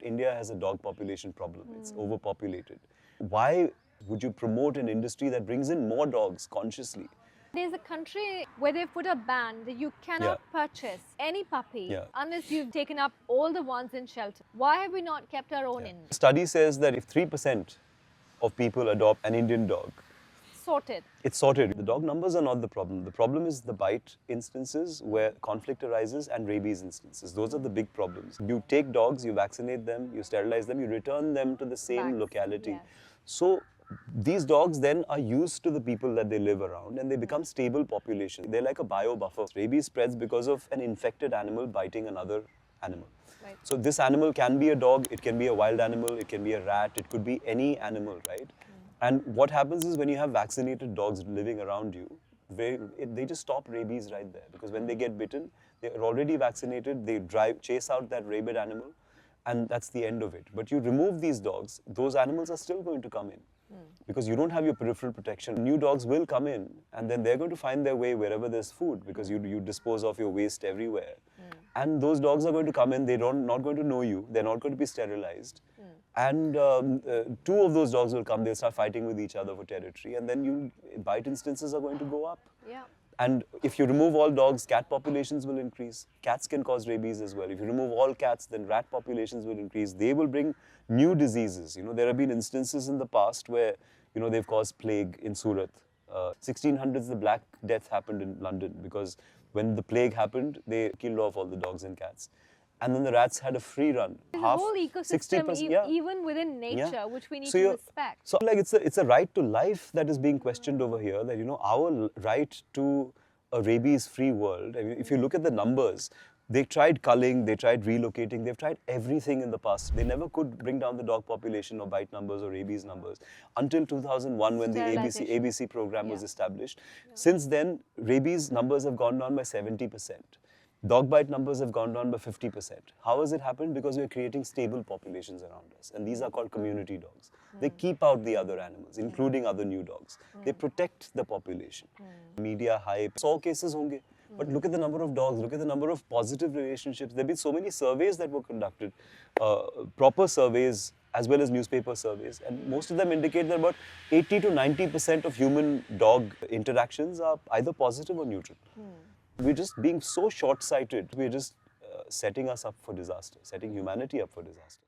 India has a dog population problem. It's overpopulated. Why would you promote an industry that brings in more dogs consciously? There's a country where they've put a ban that you cannot purchase any puppy unless you've taken up all the ones in shelter. Why have we not kept our own in? Study says that if 3% of people adopt an Indian dog, Sorted. it's sorted. The dog numbers are not the problem. The problem is the bite instances where conflict arises and rabies instances. Those are the big problems. You take dogs, you vaccinate them, you sterilize them, you return them to the same locality. Yes. So these dogs then are used to the people that they live around and they become stable population. They're like a bio buffer. Rabies spreads because of an infected animal biting another animal. Right. So this animal can be a dog, it can be a wild animal, it can be a rat, it could be any animal, right? And what happens is when you have vaccinated dogs living around you, they just stop rabies right there. Because when they get bitten, they're already vaccinated, they chase out that rabid animal, and that's the end of it. But you remove these dogs, those animals are still going to come in. Because you don't have your peripheral protection. New dogs will come in, and then they're going to find their way wherever there's food, because you dispose of your waste everywhere. And those dogs are going to come in, they're not going to know you, they're not going to be sterilized. And two of those dogs will come, they'll start fighting with each other for territory, and then bite instances are going to go up. Yeah. And if you remove all dogs, cat populations will increase. Cats can cause rabies as well. If you remove all cats, then rat populations will increase. They will bring new diseases. There have been instances in the past where, they've caused plague in Surat. 1600s, the Black Death happened in London because when the plague happened, they killed off all the dogs and cats. And then the rats had a free run. There's a whole ecosystem, even within nature, which we need to respect. So, like, it's a right to life that is being questioned over here. That our right to a rabies-free world. I mean, if you look at the numbers, they tried culling, they tried relocating, they've tried everything in the past. They never could bring down the dog population or bite numbers or rabies numbers until 2001 when the ABC program was established. Since then, rabies numbers have gone down by 70%. Dog bite numbers have gone down by 50%. How has it happened? Because we're creating stable populations around us. And these are called community dogs. They keep out the other animals, including other new dogs. They protect the population. Media hype, 100 cases honge. But look at the number of dogs, look at the number of positive relationships. There have been so many surveys that were conducted, proper surveys as well as newspaper surveys. And most of them indicate that about 80 to 90% of human-dog interactions are either positive or neutral. We're just being so short-sighted. We're just setting us up for disaster, setting humanity up for disaster.